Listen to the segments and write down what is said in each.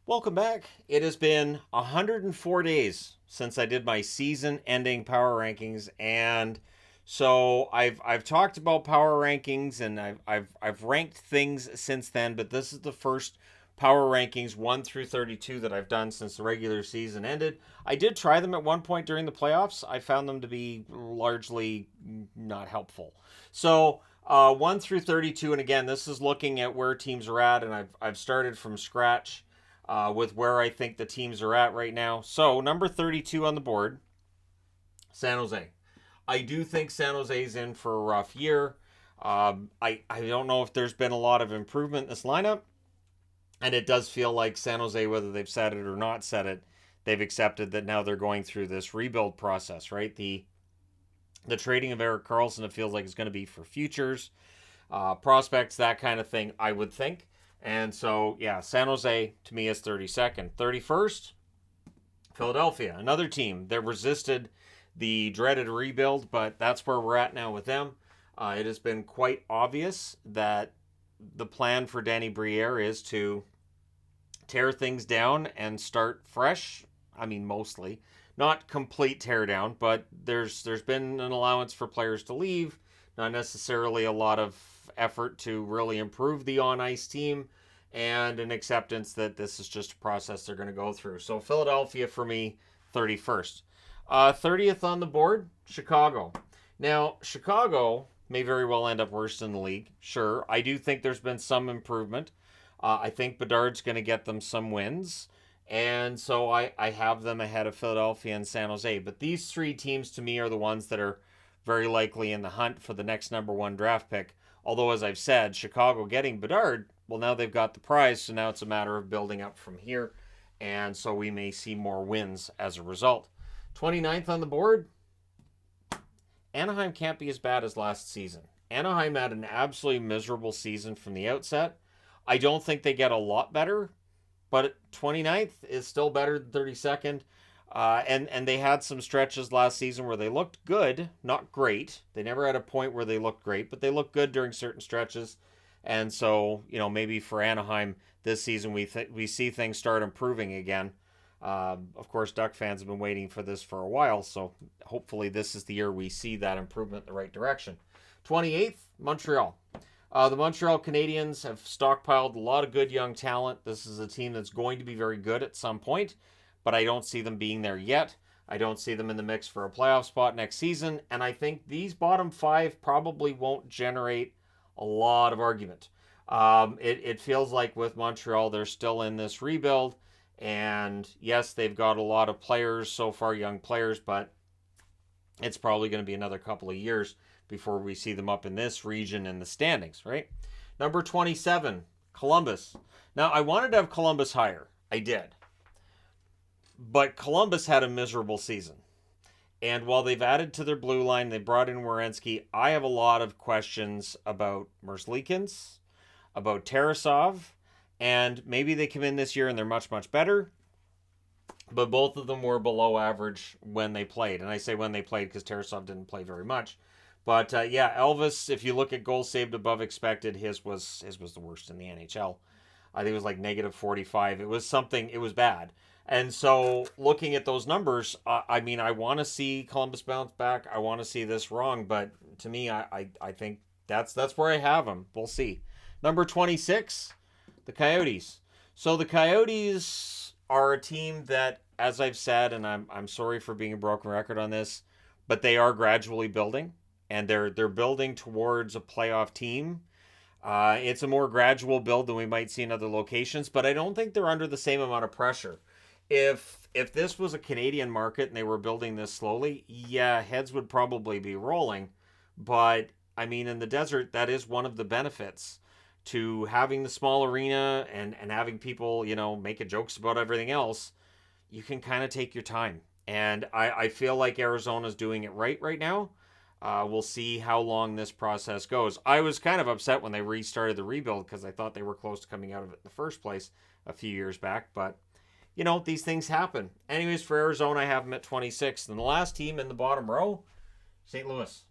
Welcome back. It has been 104 days since I did my season-ending power rankings, and so I've talked about power rankings and I've ranked things since then, but this is the first power rankings 1 through 32 that I've done since the regular season ended. I did try them at one point during the playoffs. I found them to be largely not helpful. So 1 through 32, and again, this is looking at where teams are at, and I've started from scratch with where I think the teams are at right now. So, number 32 on the board, San Jose. I do think San Jose's in for a rough year. I don't know if there's been a lot of improvement in this lineup, and it does feel like San Jose, whether they've said it or not said it, they've accepted that now they're going through this rebuild process, right? The trading of Erik Karlsson, it feels like it's going to be for futures, prospects, that kind of thing, I would think. And so, yeah, San Jose to me is 32nd. 31st, Philadelphia, another team that resisted the dreaded rebuild, but that's where we're at now with them. It has been quite obvious that the plan for Danny Briere is to tear things down and start fresh. I mean, mostly. Not complete tear down, but there's been an allowance for players to leave. Not necessarily a lot of effort to really improve the on ice team, and an acceptance that this is just a process they're going to go through. So Philadelphia for me, 31st. 30th on the board, Chicago. Now, Chicago may very well end up worst in the league. Sure, I do think there's been some improvement. I think Bedard's going to get them some wins. And so I have them ahead of Philadelphia and San Jose. But these three teams to me are the ones that are very likely in the hunt for the next number one draft pick. Although, as I've said, Chicago getting Bedard, well, now they've got the prize, so now it's a matter of building up from here. And so we may see more wins as a result. 29th on the board, Anaheim can't be as bad as last season. Anaheim had an absolutely miserable season from the outset. I don't think they get a lot better, but 29th is still better than 32nd. And they had some stretches last season where they looked good, not great. They never had a point where they looked great, but they looked good during certain stretches. And so, maybe for Anaheim this season, we see things start improving again. Of course, Duck fans have been waiting for this for a while, so hopefully this is the year we see that improvement in the right direction. 28th, Montreal. The Montreal Canadiens have stockpiled a lot of good young talent. This is a team that's going to be very good at some point, but I don't see them being there yet. I don't see them in the mix for a playoff spot next season, and I think these bottom five probably won't generate a lot of argument. It feels like with Montreal, they're still in this rebuild, and yes, they've got a lot of players so far, young players, but it's probably going to be another couple of years before we see them up in this region in the standings, right? Number 27, Columbus. Now, I wanted to have Columbus higher. I did. But Columbus had a miserable season. And while they've added to their blue line, they brought in Werenski, I have a lot of questions about Merzlikins, about Tarasov, and maybe they come in this year and they're much, much better. But both of them were below average when they played. And I say when they played because Tarasov didn't play very much. But yeah, Elvis, if you look at goals saved above expected, his was the worst in the NHL. I think it was like negative 45. It was something, it was bad. And so looking at those numbers, I mean, I want to see Columbus bounce back. I want to see this wrong. But to me, I think that's where I have them. We'll see. Number 26, the Coyotes. So the Coyotes are a team that, as I've said, and I'm sorry for being a broken record on this, but they are gradually building, and they're building towards a playoff team. It's a more gradual build than we might see in other locations, but I don't think they're under the same amount of pressure. If this was a Canadian market and they were building this slowly, yeah, heads would probably be rolling. But I mean, in the desert, that is one of the benefits to having the small arena and having people, making jokes about everything else. You can kind of take your time. And I feel like Arizona's doing it right now. We'll see how long this process goes. I was kind of upset when they restarted the rebuild because I thought they were close to coming out of it in the first place a few years back. But, these things happen. Anyways, for Arizona, I have them at 26th. And the last team in the bottom row, St. Louis.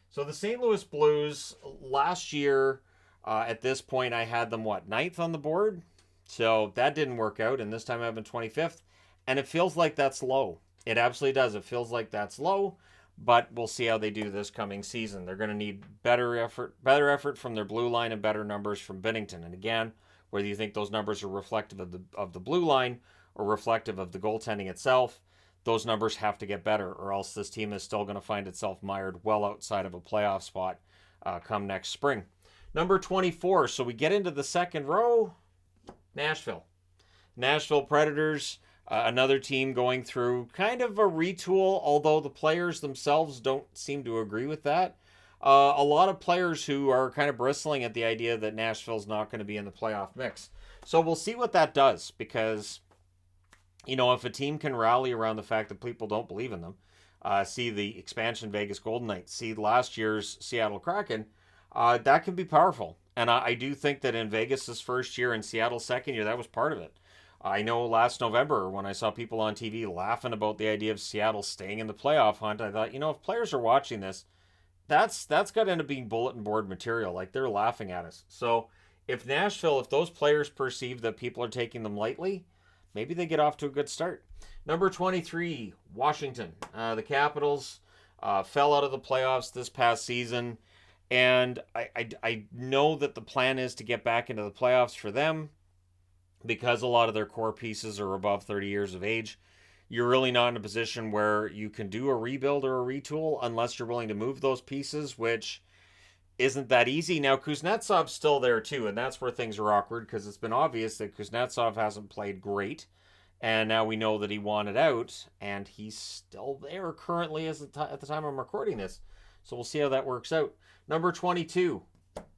So the St. Louis Blues, last year, at this point, I had them, ninth on the board? So that didn't work out, and this time I've been 25th, and it feels like that's low. It absolutely does. It feels like that's low, but we'll see how they do this coming season. They're going to need better effort from their blue line and better numbers from Binnington. And again, whether you think those numbers are reflective of the blue line or reflective of the goaltending itself, those numbers have to get better, or else this team is still going to find itself mired well outside of a playoff spot come next spring. Number 24. So we get into the second row. Nashville Predators, another team going through kind of a retool, although the players themselves don't seem to agree with that. A lot of players who are kind of bristling at the idea that Nashville's not going to be in the playoff mix. So we'll see what that does, because, if a team can rally around the fact that people don't believe in them, see the expansion Vegas Golden Knights, see last year's Seattle Kraken, that can be powerful. And I do think that in Vegas's first year and Seattle's second year, that was part of it. I know last November when I saw people on TV laughing about the idea of Seattle staying in the playoff hunt, I thought, if players are watching this, that's got to end up being bulletin board material. Like, they're laughing at us. So if those players perceive that people are taking them lightly, maybe they get off to a good start. Number 23, Washington. The Capitals fell out of the playoffs this past season. And I know that the plan is to get back into the playoffs for them because a lot of their core pieces are above 30 years of age. You're really not in a position where you can do a rebuild or a retool unless you're willing to move those pieces, which isn't that easy. Now, Kuznetsov's still there too, and that's where things are awkward because it's been obvious that Kuznetsov hasn't played great. And now we know that he wanted out, and he's still there currently at the time I'm recording this. So we'll see how that works out. Number 22,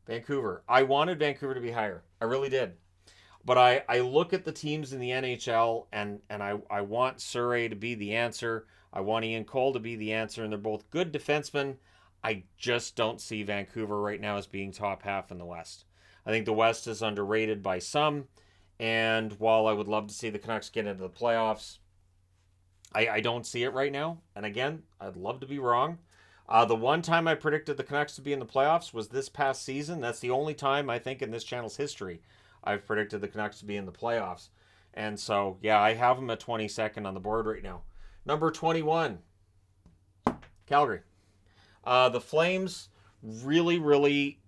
Vancouver. I wanted Vancouver to be higher. I really did. But I look at the teams in the NHL, and I want Surrey to be the answer. I want Ian Cole to be the answer, and they're both good defensemen. I just don't see Vancouver right now as being top half in the West. I think the West is underrated by some, and while I would love to see the Canucks get into the playoffs, I don't see it right now. And again, I'd love to be wrong. The one time I predicted the Canucks to be in the playoffs was this past season. That's the only time I think in this channel's history I've predicted the Canucks to be in the playoffs. And so, yeah, I have them at 22nd on the board right now. Number 21, Calgary. The Flames, really, really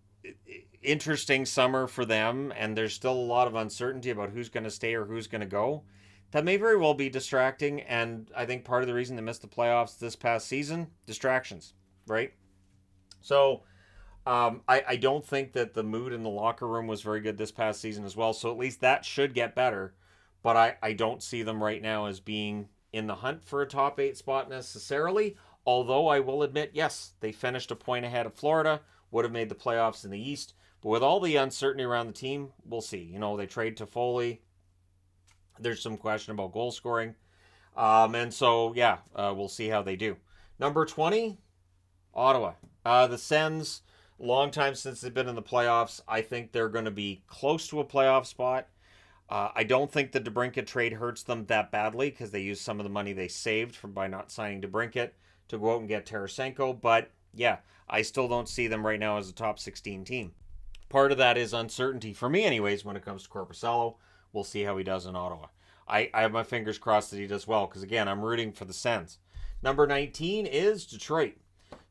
interesting summer for them, and there's still a lot of uncertainty about who's going to stay or who's going to go. That may very well be distracting, and I think part of the reason they missed the playoffs this past season, distractions, right? So I don't think that the mood in the locker room was very good this past season as well, so at least that should get better, but I don't see them right now as being in the hunt for a top 8 spot necessarily, although I will admit, yes, they finished a point ahead of Florida, would have made the playoffs in the East, but with all the uncertainty around the team, we'll see. They trade Toffoli. There's some question about goal scoring. And so, yeah, we'll see how they do. Number 20, Ottawa. The Sens, long time since they've been in the playoffs. I think they're going to be close to a playoff spot. I don't think the DeBrincat trade hurts them that badly because they used some of the money they saved by not signing DeBrincat to go out and get Tarasenko. But, yeah, I still don't see them right now as a top 16 team. Part of that is uncertainty, for me anyways, when it comes to Korpisalo. We'll see how he does in Ottawa. I have my fingers crossed that he does well because, again, I'm rooting for the Sens. Number 19 is Detroit.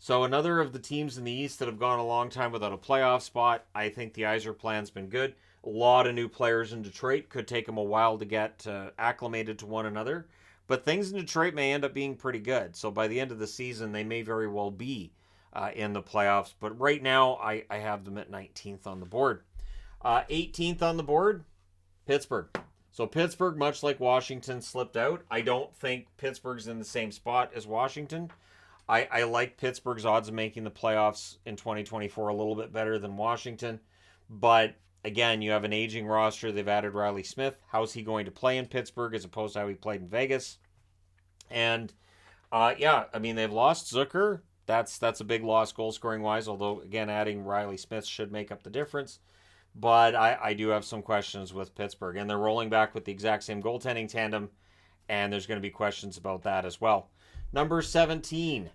So another of the teams in the East that have gone a long time without a playoff spot. I think the Yzer plan's been good. A lot of new players in Detroit. Could take them a while to get acclimated to one another. But things in Detroit may end up being pretty good. So by the end of the season, they may very well be in the playoffs. But right now, I have them at 19th on the board. 18th on the board, Pittsburgh. So Pittsburgh, much like Washington, slipped out. I don't think Pittsburgh's in the same spot as Washington. I like Pittsburgh's odds of making the playoffs in 2024 a little bit better than Washington. But again, you have an aging roster. They've added Riley Smith. How's he going to play in Pittsburgh as opposed to how he played in Vegas? And they've lost Zucker. That's a big loss goal scoring wise, although again, adding Riley Smith should make up the difference. But I do have some questions with Pittsburgh. And they're rolling back with the exact same goaltending tandem. And there's going to be questions about that as well. Number 17,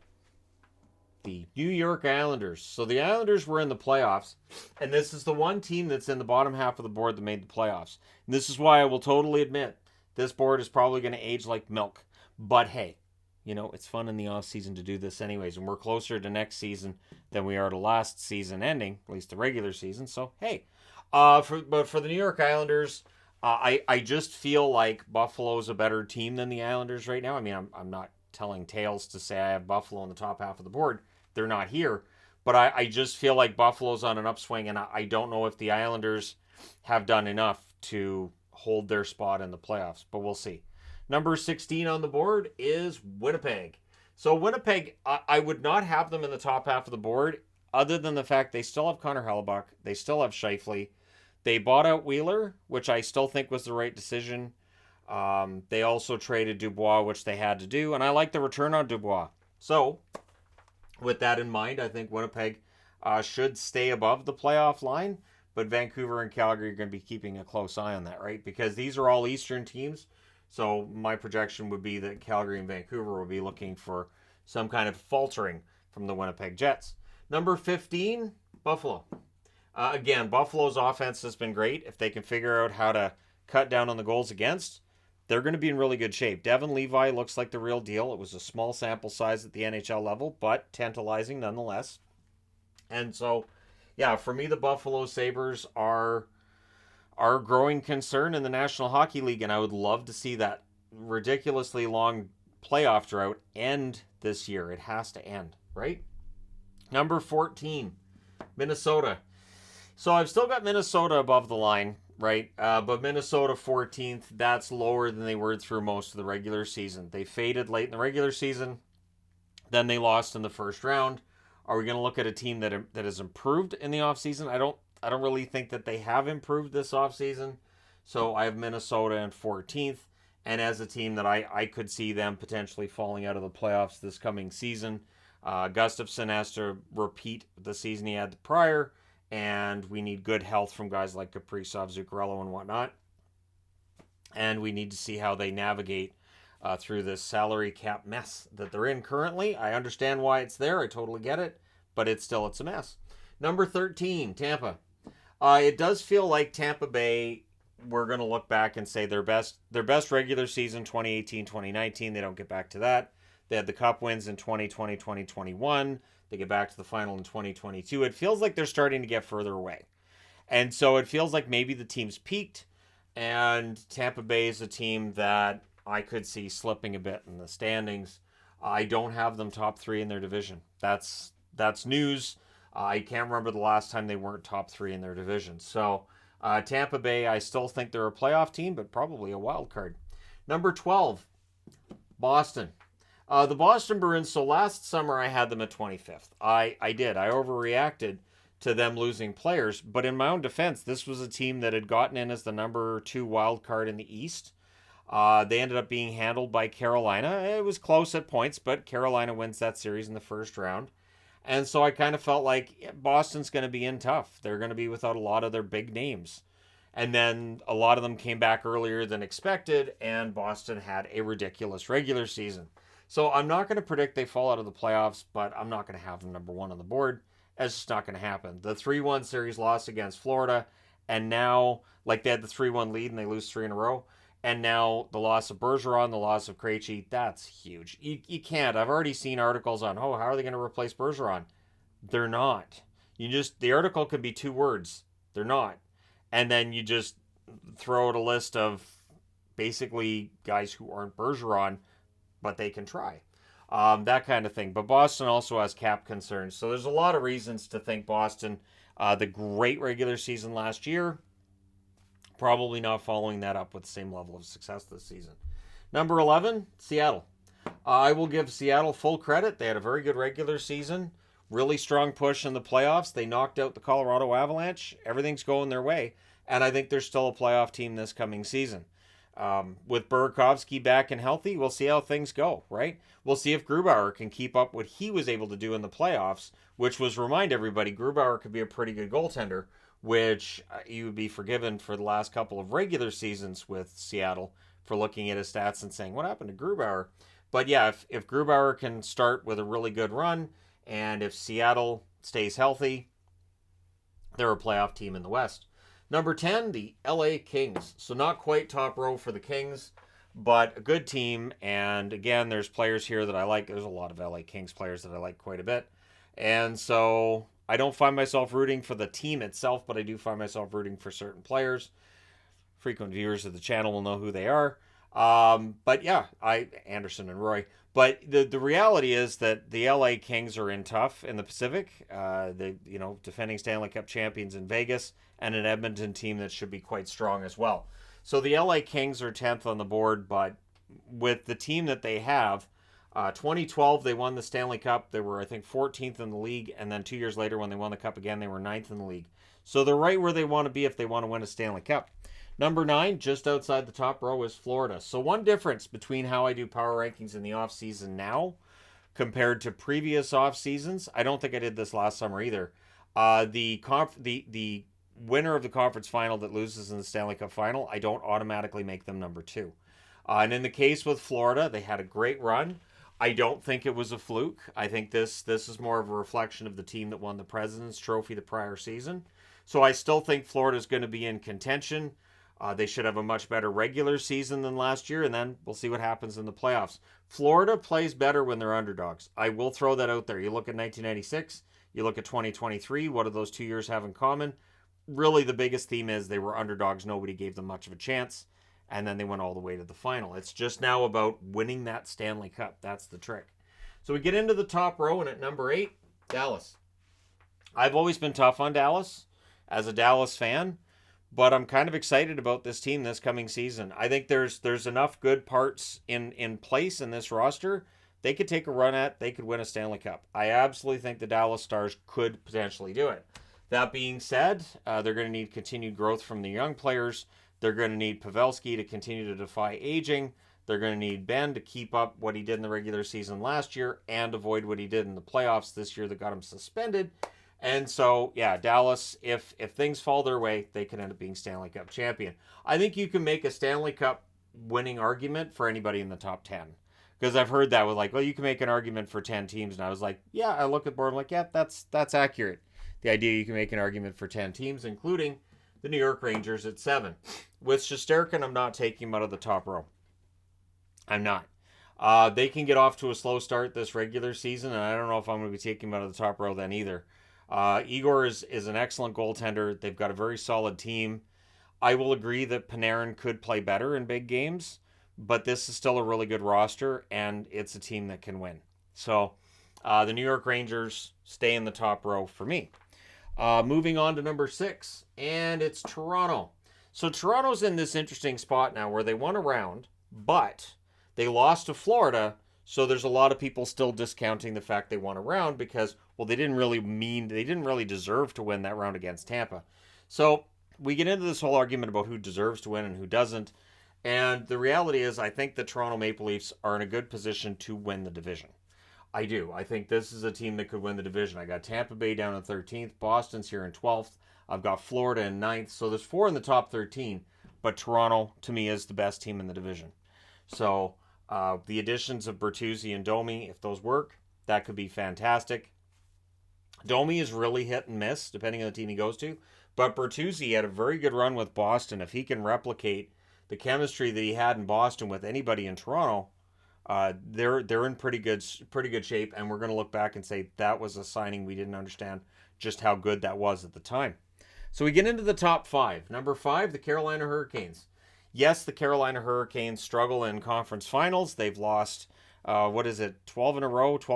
the New York Islanders. So the Islanders were in the playoffs, and this is the one team that's in the bottom half of the board that made the playoffs. And this is why I will totally admit this board is probably going to age like milk. But hey, it's fun in the offseason to do this anyways, and we're closer to next season than we are to last season ending, at least the regular season. So hey, but for the New York Islanders, I just feel like Buffalo's a better team than the Islanders right now. I mean, I'm not telling tales to say I have Buffalo in the top half of the board. They're not here. But I just feel like Buffalo's on an upswing, and I don't know if the Islanders have done enough to hold their spot in the playoffs, but we'll see. Number 16 on the board is Winnipeg. So Winnipeg, I would not have them in the top half of the board, other than the fact they still have Connor Hellebuck. They still have Scheifele. They bought out Wheeler, which I still think was the right decision. They also traded Dubois, which they had to do, and I like the return on Dubois. So, with that in mind, I think Winnipeg should stay above the playoff line, but Vancouver and Calgary are going to be keeping a close eye on that, right? Because these are all Eastern teams, so my projection would be that Calgary and Vancouver will be looking for some kind of faltering from the Winnipeg Jets. Number 15, Buffalo. Again, Buffalo's offense has been great. If they can figure out how to cut down on the goals against, they're going to be in really good shape. Devin Levi looks like the real deal. It was a small sample size at the NHL level, but tantalizing nonetheless. And so, yeah, for me, the Buffalo Sabres are a growing concern in the National Hockey League, and I would love to see that ridiculously long playoff drought end this year. It has to end, right? Number 14, Minnesota. So I've still got Minnesota above the line, right? But Minnesota 14th, that's lower than they were through most of the regular season. They faded late in the regular season. Then they lost in the first round. Are we going to look at a team that has improved in the offseason? I don't really think that they have improved this offseason. So I have Minnesota in 14th. And as a team that I could see them potentially falling out of the playoffs this coming season. Gustafsson has to repeat the season he had prior. And we need good health from guys like Kaprizov, Zuccarello, and whatnot. And we need to see how they navigate through this salary cap mess that they're in currently. I understand why it's there. I totally get it. But it's a mess. Number 13, Tampa. It does feel like Tampa Bay, we're going to look back and say their best regular season, 2018-2019. They don't get back to that. They had the Cup wins in 2020, 2021. They get back to the final in 2022. It feels like they're starting to get further away. And so it feels like maybe the team's peaked, and Tampa Bay is a team that I could see slipping a bit in the standings. I don't have them top 3 in their division. That's news. I can't remember the last time they weren't top 3 in their division. So Tampa Bay, I still think they're a playoff team, but probably a wild card. Number 12, Boston. The Boston Bruins, so last summer I had them at 25th. I did. I overreacted to them losing players, but in my own defense, this was a team that had gotten in as the number 2 wild card in the East. They ended up being handled by Carolina. It was close at points, but Carolina wins that series in the first round. And so I kind of felt like Boston's going to be in tough. They're going to be without a lot of their big names. And then a lot of them came back earlier than expected, and Boston had a ridiculous regular season. So I'm not going to predict they fall out of the playoffs, but I'm not going to have them number 1 on the board. That's just not going to happen. The 3-1 series loss against Florida, and now, like they had the 3-1 lead and they lose 3 in a row, and now the loss of Bergeron, the loss of Krejci, that's huge. You can't. I've already seen articles on, how are they going to replace Bergeron? They're not. The article could be 2 words. They're not. And then you just throw out a list of basically guys who aren't Bergeron, but they can try. That kind of thing. But Boston also has cap concerns. So there's a lot of reasons to think Boston, the great regular season last year, probably not following that up with the same level of success this season. Number 11, Seattle. I will give Seattle full credit. They had a very good regular season. Really strong push in the playoffs. They knocked out the Colorado Avalanche. Everything's going their way. And I think they're still a playoff team this coming season. With Burakovsky back and healthy, we'll see how things go, right? We'll see if Grubauer can keep up what he was able to do in the playoffs, which was, remind everybody, Grubauer could be a pretty good goaltender, which you would be forgiven for the last couple of regular seasons with Seattle for looking at his stats and saying, what happened to Grubauer? But yeah, if Grubauer can start with a really good run And if Seattle stays healthy, they're a playoff team in the West. Number 10, the LA Kings. So not quite top row for the Kings, but a good team. And again, there's players here that I like. There's a lot of LA Kings players that I like quite a bit. And so I don't find myself rooting for the team itself, but I do find myself rooting for certain players. Frequent viewers of the channel will know who they are. But yeah, Anderson and Roy. But the reality is that the LA Kings are in tough in the Pacific. They defending Stanley Cup champions in Vegas, and an Edmonton team that should be quite strong as well. So the LA Kings are 10th on the board, but with the team that they have, 2012 they won the Stanley Cup. They were, I think, 14th in the league, and then 2 years later when they won the Cup again, they were 9th in the league. So they're right where they want to be if they want to win a Stanley Cup. Number 9, just outside the top row, is Florida. So one difference between how I do power rankings in the offseason now compared to previous off seasons, I don't think I did this last summer either. The winner of the conference final that loses in the Stanley Cup final, I don't automatically make them number 2. And in the case with Florida, they had a great run. I don't think it was a fluke. I think this is more of a reflection of the team that won the President's Trophy the prior season. So I still think Florida's going to be in contention. They should have a much better regular season than last year, and then we'll see what happens in the playoffs. Florida plays better when they're underdogs. I will throw that out there. You look at 1996, you look at 2023, what do those 2 years have in common? Really, the biggest theme is they were underdogs. Nobody gave them much of a chance, and then they went all the way to the final. It's just now about winning that Stanley Cup. That's the trick. So we get into the top row, and at number 8, Dallas. I've always been tough on Dallas as a Dallas fan, but I'm kind of excited about this team this coming season. I think there's enough good parts in place in this roster. They could take a run at, they could win a Stanley Cup. I absolutely think the Dallas Stars could potentially do it. That being said, they're going to need continued growth from the young players. They're going to need Pavelski to continue to defy aging. They're going to need Ben to keep up what he did in the regular season last year and avoid what he did in the playoffs this year that got him suspended. And so, yeah, Dallas, if things fall their way, they could end up being Stanley Cup champion. I think you can make a Stanley Cup winning argument for anybody in the top 10. Because I've heard that with well, you can make an argument for 10 teams. And I was like, yeah, I look at the board, I'm like, yeah, that's accurate. The idea you can make an argument for 10 teams, including the New York Rangers at 7. With Shesterkin, I'm not taking him out of the top row. I'm not. They can get off to a slow start this regular season, and I don't know if I'm going to be taking him out of the top row then either. Igor is an excellent goaltender. They've got a very solid team. I will agree that Panarin could play better in big games, but this is still a really good roster, and it's a team that can win. So the New York Rangers stay in the top row for me. Moving on to number 6, and it's Toronto. So Toronto's in this interesting spot now where they won a round, but they lost to Florida. So there's a lot of people still discounting the fact they won a round because, well, they didn't really deserve to win that round against Tampa. So we get into this whole argument about who deserves to win and who doesn't. And the reality is I think the Toronto Maple Leafs are in a good position to win the division. I do. I think this is a team that could win the division. I got Tampa Bay down in 13th. Boston's here in 12th. I've got Florida in 9th. So there's 4 in the top 13. But Toronto, to me, is the best team in the division. So the additions of Bertuzzi and Domi, if those work, that could be fantastic. Domi is really hit and miss, depending on the team he goes to. But Bertuzzi had a very good run with Boston. If he can replicate the chemistry that he had in Boston with anybody in Toronto, they're in pretty good shape. And we're going to look back and say that was a signing we didn't understand just how good that was at the time. So we get into the top 5. Number 5, the Carolina Hurricanes. Yes, the Carolina Hurricanes struggle in conference finals. They've lost, 12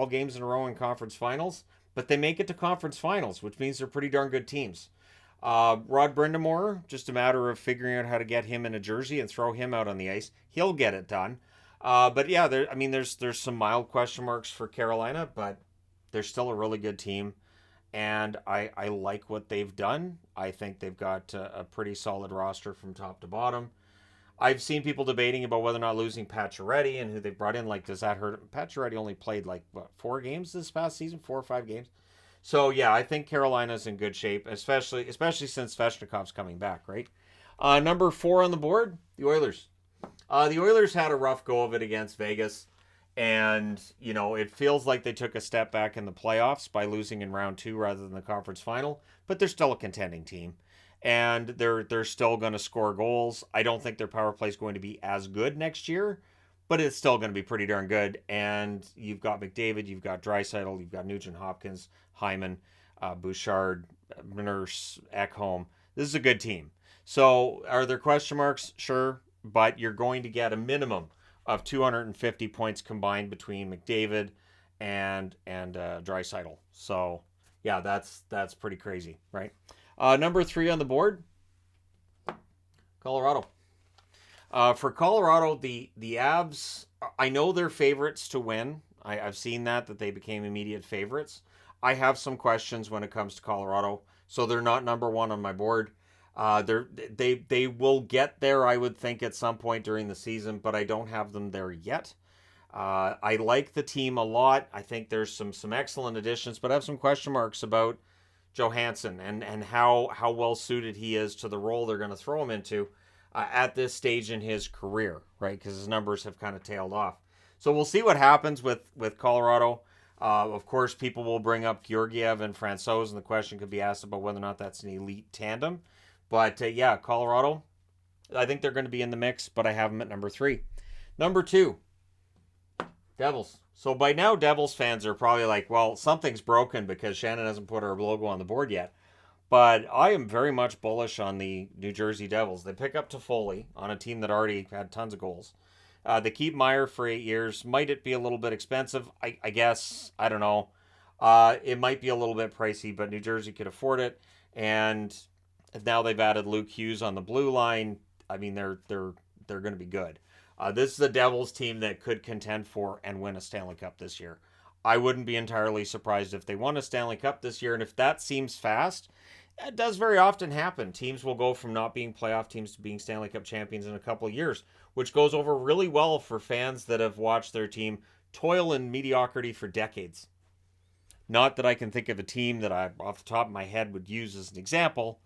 games in a row in conference finals. But they make it to conference finals, which means they're pretty darn good teams. Rod Brind'Amour, just a matter of figuring out how to get him in a jersey and throw him out on the ice. He'll get it done. But yeah, there's some mild question marks for Carolina, but they're still a really good team. And I like what they've done. I think they've got a pretty solid roster from top to bottom. I've seen people debating about whether or not losing Pacioretty and who they brought in, does that hurt? Pacioretty only played 4 games this past season, 4 or 5 games. So yeah, I think Carolina's in good shape, especially since Svechnikov's coming back, right? Number 4 on the board, the Oilers. The Oilers had a rough go of it against Vegas, And, it feels like they took a step back in the playoffs by losing in round 2 rather than the conference final, but they're still a contending team. And they're still going to score goals. I don't think their power play is going to be as good next year, but it's still going to be pretty darn good. And you've got McDavid, you've got Draisaitl, you've got Nugent Hopkins, Hyman, Bouchard, Nurse, Ekholm. This is a good team. So are there question marks? Sure, but you're going to get a minimum of 250 points combined between McDavid and Draisaitl. So yeah, that's pretty crazy, right? Number 3 on the board, Colorado. For Colorado, the Avs, I know they're favorites to win. I've seen that they became immediate favorites. I have some questions when it comes to Colorado, so they're not number 1 on my board. They will get there, I would think, at some point during the season, but I don't have them there yet. I like the team a lot. I think there's some excellent additions, but I have some question marks about Johansson and how well suited he is to the role they're going to throw him into at this stage in his career, right? Because his numbers have kind of tailed off. So we'll see what happens with Colorado. Of course, people will bring up Georgiev and Francouz, and the question could be asked about whether or not that's an elite tandem. But yeah, Colorado, I think they're going to be in the mix, but I have them at number 3. Number 2, Devils. So by now, Devils fans are probably like, well, something's broken because Shannon hasn't put our logo on the board yet. But I am very much bullish on the New Jersey Devils. They pick up Toffoli on a team that already had tons of goals. They keep Meyer for 8 years. Might it be a little bit expensive? I guess. I don't know. It might be a little bit pricey, but New Jersey could afford it. And now they've added Luke Hughes on the blue line. I mean, they're going to be good. This is the Devils team that could contend for and win a Stanley Cup this year. I wouldn't be entirely surprised if they won a Stanley Cup this year. And if that seems fast, it does very often happen. Teams will go from not being playoff teams to being Stanley Cup champions in a couple of years, which goes over really well for fans that have watched their team toil in mediocrity for decades. Not that I can think of a team that I, off the top of my head, would use as an example.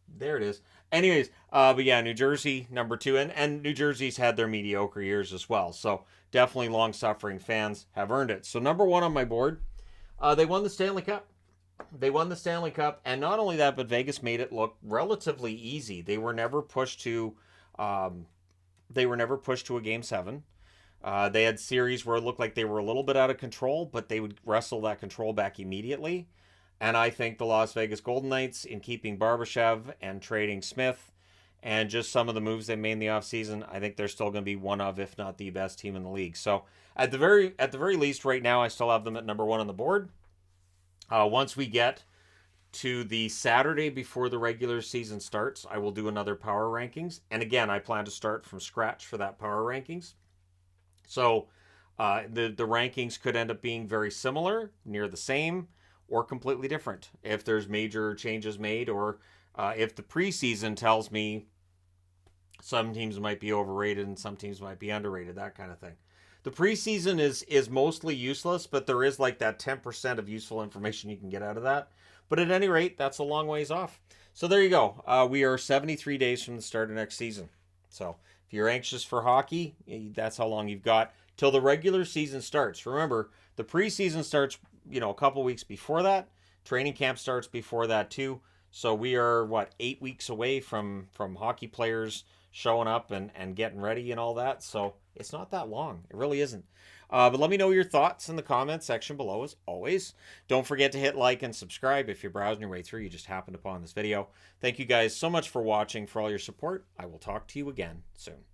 There it is. Anyways, but yeah, New Jersey, number 2. And New Jersey's had their mediocre years as well. So definitely long-suffering fans have earned it. So number 1 on my board, they won the Stanley Cup. They won the Stanley Cup, and not only that, but Vegas made it look relatively easy. They were never pushed to a Game 7. They had series where it looked like they were a little bit out of control, but they would wrestle that control back immediately. And I think the Las Vegas Golden Knights, in keeping Barbashev and trading Smith and just some of the moves they made in the offseason, I think they're still going to be one of, if not the best team in the league. So at the very least right now, I still have them at number 1 on the board. Once we get to the Saturday before the regular season starts, I will do another power rankings. And again, I plan to start from scratch for that power rankings. So the rankings could end up being very similar, near the same, or completely different if there's major changes made, or if the preseason tells me some teams might be overrated and some teams might be underrated, that kind of thing. The preseason is mostly useless, but there is like that 10% of useful information you can get out of that. But at any rate, that's a long ways off. So there you go. We are 73 days from the start of next season. So if you're anxious for hockey, that's how long you've got till the regular season starts. Remember, the preseason starts, a couple weeks before that. Training camp starts before that too. So we are, 8 weeks away from hockey players showing up and getting ready and all that. So it's not that long. It really isn't. But let me know your thoughts in the comments section below, as always. Don't forget to hit like and subscribe if you're browsing your way through. You just happened upon this video. Thank you guys so much for watching, for all your support. I will talk to you again soon.